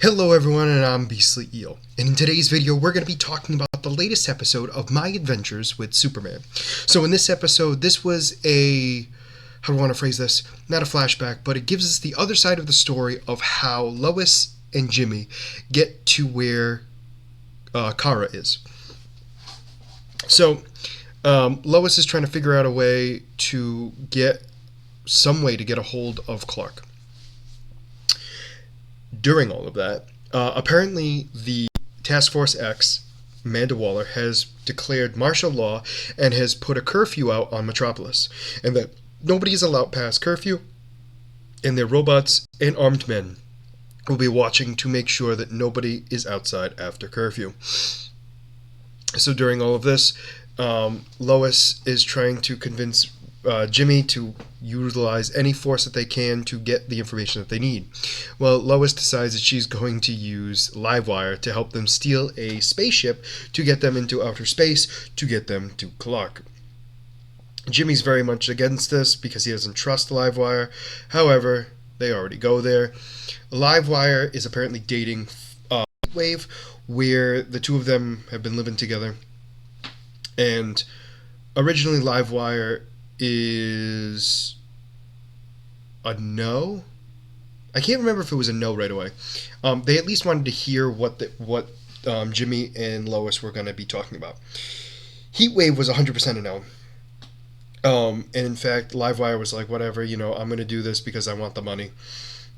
Hello everyone, and I'm Beastly Eel. And in today's video, we're going to be talking about the latest episode of My Adventures with Superman. So in this episode, this was how do I want to phrase this? Not a flashback, but it gives us the other side of the story of how Lois and Jimmy get to where Kara is. So Lois is trying to figure out a way to get a hold of Clark. During all of that, apparently the Task Force X, Amanda Waller, has declared martial law and has put a curfew out on Metropolis, and that nobody is allowed past curfew, and their robots and armed men will be watching to make sure that nobody is outside after curfew. So during all of this, Lois is trying to convince Jimmy to utilize any force that they can to get the information that they need. Well, Lois decides that she's going to use Livewire to help them steal a spaceship to get them into outer space to get them to Clark. Jimmy's very much against this because he doesn't trust Livewire. However, they already go there. Livewire is apparently dating Heatwave, where the two of them have been living together. And originally Livewire is a no. I can't remember if it was a no right away. They at least wanted to hear what Jimmy and Lois were going to be talking about. Heatwave was 100% a no. And in fact, Livewire was like, whatever, I'm going to do this because I want the money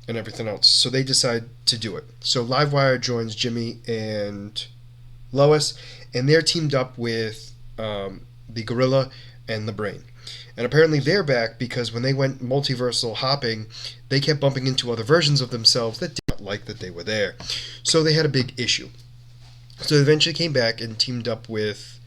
and everything else. So they decide to do it. So Livewire joins Jimmy and Lois, and they're teamed up with the Gorilla and the Brain. And apparently they're back because when they went multiversal hopping, they kept bumping into other versions of themselves that did not like that they were there. So they had a big issue. So they eventually came back and teamed up with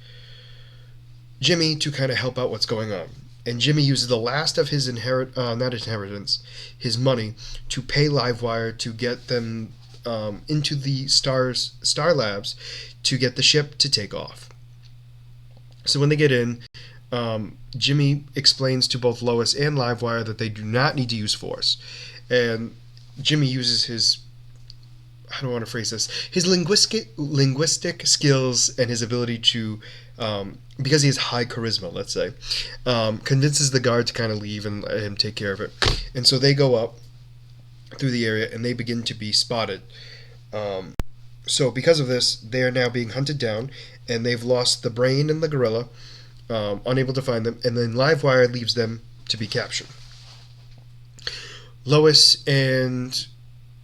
Jimmy to kind of help out what's going on. And Jimmy uses the last of his his money to pay Livewire to get them into the Star Labs to get the ship to take off. So when they get in, Jimmy explains to both Lois and Livewire that they do not need to use force. And Jimmy uses his, how do I want to phrase this, his linguistic skills and his ability to, because he has high charisma, let's say, convinces the guard to kind of leave and let him take care of it. And so they go up through the area and they begin to be spotted. So because of this, they are now being hunted down, and they've lost the Brain and the Gorilla, unable to find them, and then Livewire leaves them to be captured. Lois and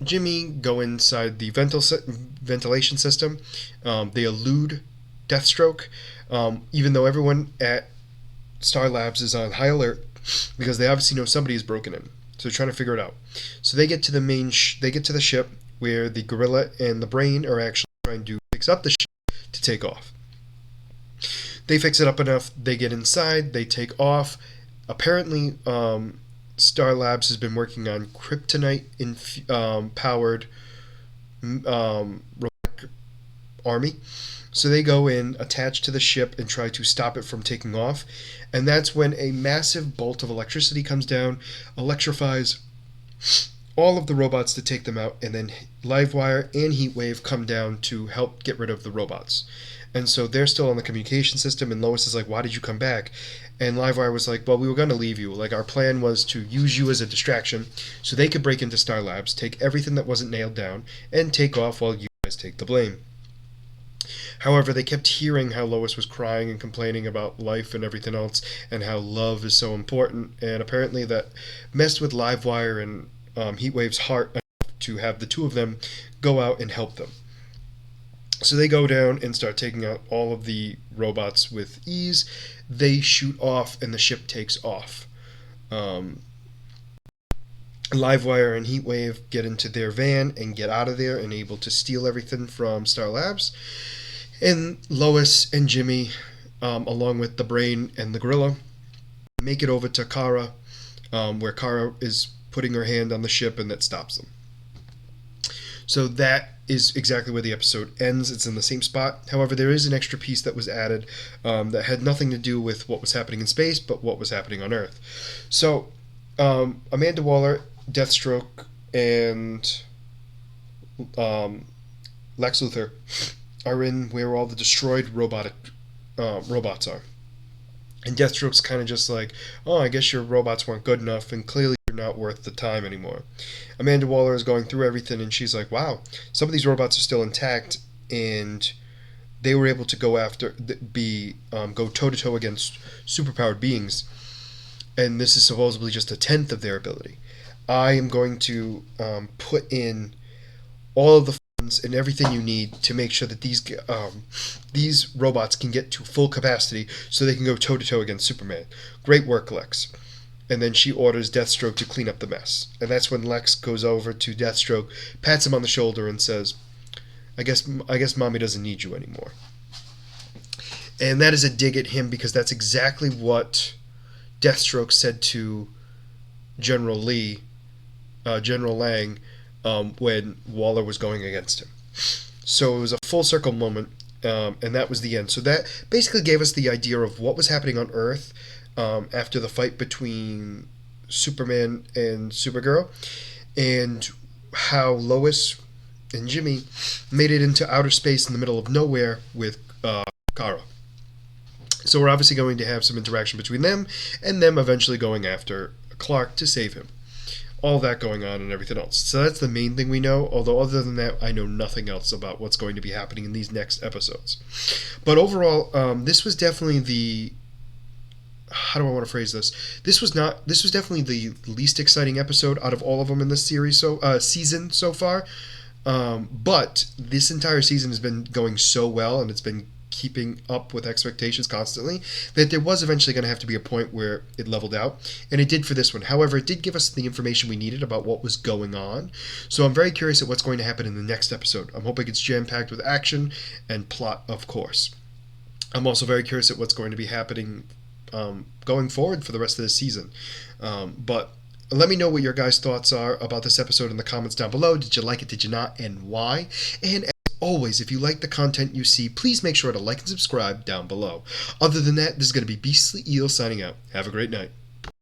Jimmy go inside the ventilation system. They elude Deathstroke, even though everyone at Star Labs is on high alert because they obviously know somebody is broken in. So they're trying to figure it out. So they get to the ship where the Gorilla and the Brain are actually trying to fix up the ship to take off. They fix it up enough, they get inside, they take off. Apparently, Star Labs has been working on kryptonite-powered robotic army. So they go in, attach to the ship, and try to stop it from taking off. And that's when a massive bolt of electricity comes down, electrifies all of the robots to take them out, and then Livewire and Heatwave come down to help get rid of the robots. And so they're still on the communication system, and Lois is like, why did you come back? And Livewire was like, well, we were going to leave you. Like, our plan was to use you as a distraction so they could break into Star Labs, take everything that wasn't nailed down, and take off while you guys take the blame. However, they kept hearing how Lois was crying and complaining about life and everything else, and how love is so important, and apparently that messed with Livewire and Heatwave's heart enough to have the two of them go out and help them. So they go down and start taking out all of the robots with ease. They shoot off and the ship takes off. Livewire and Heatwave get into their van and get out of there and able to steal everything from Star Labs. And Lois and Jimmy, along with the Brain and the Gorilla, make it over to Kara, where Kara is putting her hand on the ship, and that stops them. So that is exactly where the episode ends. It's in the same spot. However, there is an extra piece that was added that had nothing to do with what was happening in space, but what was happening on Earth. So Amanda Waller, Deathstroke, and Lex Luthor are in where all the destroyed robots are. And Deathstroke's kind of just like, oh, I guess your robots weren't good enough, and clearly you're not worth the time anymore. Amanda Waller is going through everything, and she's like, wow, some of these robots are still intact, and they were able to go toe to toe against superpowered beings, and this is supposedly just a tenth of their ability. I am going to put in all of the funds and everything you need to make sure that these robots can get to full capacity so they can go toe to toe against Superman. Great work, Lex. And then she orders Deathstroke to clean up the mess. And that's when Lex goes over to Deathstroke, pats him on the shoulder, and says, I guess mommy doesn't need you anymore. And that is a dig at him because that's exactly what Deathstroke said to General Lang, when Waller was going against him. So it was a full circle moment, and that was the end. So that basically gave us the idea of what was happening on Earth after the fight between Superman and Supergirl, and how Lois and Jimmy made it into outer space in the middle of nowhere with Kara. So we're obviously going to have some interaction between them, and them eventually going after Clark to save him. All that going on and everything else. So that's the main thing we know, although other than that, I know nothing else about what's going to be happening in these next episodes. But overall, this was definitely the... How do I want to phrase this? This was definitely the least exciting episode out of all of them in this season so far. But this entire season has been going so well, and it's been keeping up with expectations constantly, that there was eventually going to have to be a point where it leveled out, and it did for this one. However, it did give us the information we needed about what was going on, so I'm very curious at what's going to happen in the next episode. I'm hoping it's jam-packed with action and plot, of course. I'm also very curious at what's going to be happening going forward for the rest of the season. But let me know what your guys' thoughts are about this episode in the comments down below. Did you like it? Did you not? And why? And always, if you like the content you see, please make sure to like and subscribe down below. Other than that, this is going to be Beastly Eel signing out. Have a great night.